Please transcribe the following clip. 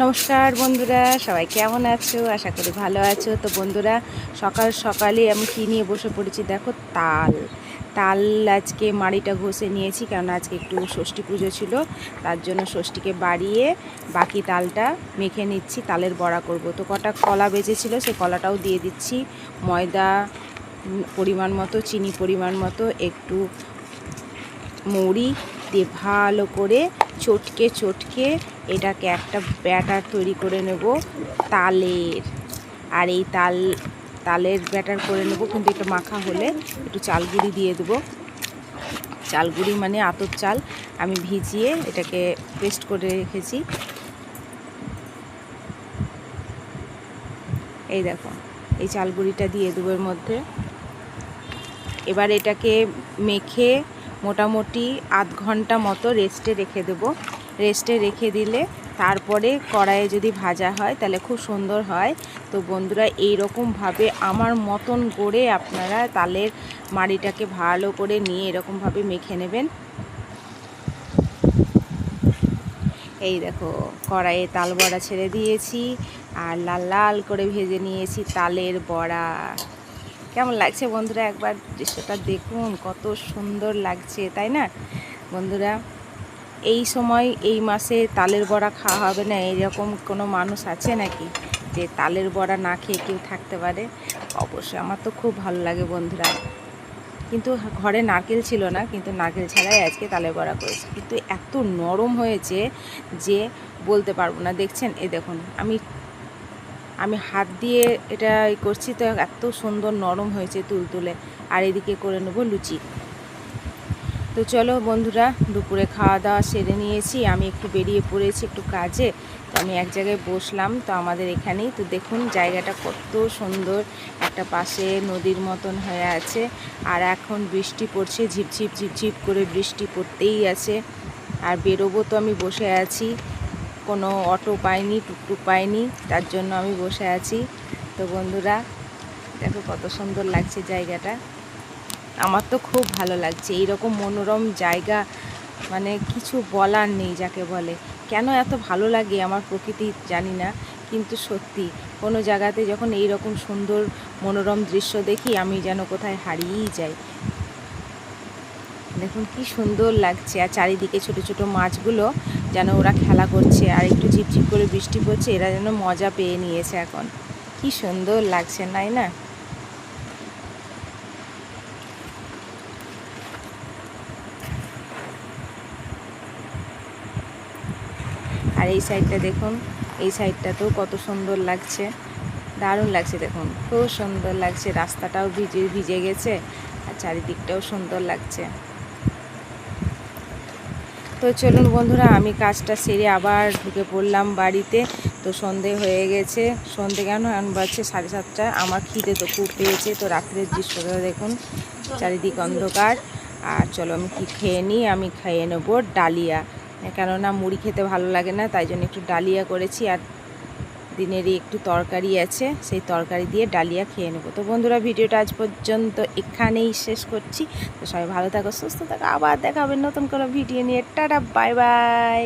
নমস্কার বন্ধুরা, সবাই কেমন আছো? আশা করি ভালো আছো। তো বন্ধুরা, সকাল সকালে আমি কী নিয়ে বসে পড়েছি দেখো, তাল আজকে মাড়িটা ঘষে নিয়েছি, কারণ আজকে একটু ষষ্ঠী পুজো ছিল, তার জন্য ষষ্ঠীকে বাড়িয়ে বাকি তালটা মেখে নিচ্ছি, তালের বড়া করব। তো কটা কলা বেজেছিল, সেই কলাটাও দিয়ে দিচ্ছি, ময়দা পরিমাণ মতো, চিনি পরিমাণ মতো, একটু মৌরি দিয়ে ভালো করে চটকে এটাকে একটা ব্যাটার তৈরি করে নেব তালের। আর এই তালের ব্যাটার করে নেব, কিন্তু একটু মাখা হলে একটু চালগুঁড়ি দিয়ে দেবো। চালগুঁড়ি মানে আতপ চাল আমি ভিজিয়ে এটাকে পেস্ট করে রেখেছি। এই দেখো, এই চালগুঁড়িটা দিয়ে দেবো এর মধ্যে। এবার এটাকে মেখে মোটামুটি আধ ঘন্টা মতো রেস্টে রেখে দেবো। রেস্টে রেখে দিলে তারপরে কড়াইয়ে যদি ভাজা হয় তাহলে খুব সুন্দর হয়। তো বন্ধুরা, এই রকমভাবে আমার মতন করে আপনারা তালের মাড়িটাকে ভালো করে নিয়ে এরকমভাবে মেখে নেবেন। এই দেখো, কড়াইয়ে তাল বড়া ছেড়ে দিয়েছি আর লাল লাল করে ভেজে নিয়েছি তালের বড়া। কেমন লাগছে বন্ধুরা? একবার দৃশ্যটা দেখুন, কত সুন্দর লাগছে, তাই না বন্ধুরা? এই সময়, এই মাসে তালের বড়া খাওয়া হবে না, এইরকম কোনো মানুষ আছে নাকি যে তালের বড়া না খেয়ে কেউ থাকতে পারে? অবশ্যই, আমার তো খুব ভালো লাগে বন্ধুরা। কিন্তু ঘরে নারকেল ছিল না, কিন্তু নারকেল ছাড়াই আজকে তালের বড়া করেছি, কিন্তু এত নরম হয়েছে যে বলতে পারবো না। দেখছেন, এই দেখুন, আমি হাত দিয়ে এটা করছি, তো এত সুন্দর নরম হয়েছে তুলতুলে। আর এদিকে করে নেবো লুচি। তো চলো বন্ধুরা, দুপুরে খাওয়া দাওয়া সেরে নিয়েছি, আমি একটু বেরিয়ে পড়েছি একটু কাজে। তো আমি এক জায়গায় বসলাম, তো আমাদের এখানেই তো দেখুন জায়গাটা কত সুন্দর, একটা পাশে নদীর মতন হয়ে আছে। আর এখন বৃষ্টি পড়ছে, ঝিপঝিপ ঝিপঝিপ করে বৃষ্টি পড়তেই আছে। আর বেরোবো, তো আমি বসে আছি, কোনো অটো পাইনি, টুকটুক পাইনি, তার জন্য আমি বসে আছি। তো বন্ধুরা দেখো কত সুন্দর লাগছে জায়গাটা, আমার তো খুব ভালো লাগছে। এইরকম মনোরম জায়গা মানে কিছু বলার নেই যাকে বলে। কেন এত ভালো লাগে আমার প্রকৃতি জানি না, কিন্তু সত্যি কোনো জায়গাতে যখন এই রকম সুন্দর মনোরম দৃশ্য দেখি, আমি যেন কোথায় হারিয়েই যাই। দেখুন কি সুন্দর লাগছে, আর চারিদিকে ছোট ছোট মাছগুলো যেন ওরা খেলা করছে, আর একটু ঝিপঝিপ করে বৃষ্টি পড়ছে, এরা যেন মজা পেয়ে নিয়েছে এখন। কি সুন্দর লাগছে, তাই না? আর এই সাইডটা দেখুন, এই সাইডটাতেও কত সুন্দর লাগছে, দারুণ লাগছে। দেখুন খুব সুন্দর লাগছে, রাস্তাটাও ভিজে ভিজে গেছে, আর চারিদিকটাও সুন্দর লাগছে। তো চলুন বন্ধুরা, আমি কাজটা সেরে আবার ঢুকে পড়লাম বাড়িতে। তো সন্ধে হয়ে গেছে, সন্ধে কেন, এখন বাজছে 7:30। আমার খিদে তো খুব পেয়েছে। তো রাত্রের দৃশ্যটা দেখুন, চারিদিক অন্ধকার। আর চলো আমি কি খেয়ে নিই, আমি খেয়ে নেবো ডালিয়া, কেননা মুড়ি খেতে ভালো লাগে না, তাই জন্য একটু ডালিয়া করেছি। আর দিনেরই একটু তরকারি আছে, সেই তরকারি দিয়ে ডালিয়া খেয়ে নেবো। তো বন্ধুরা, ভিডিওটা আজ পর্যন্ত এখানেই শেষ করছি। তো সবাই ভালো থাকো, সুস্থ থাকো, আবার দেখা হবে নতুন কোনো ভিডিও নিয়ে। Tata, bye bye.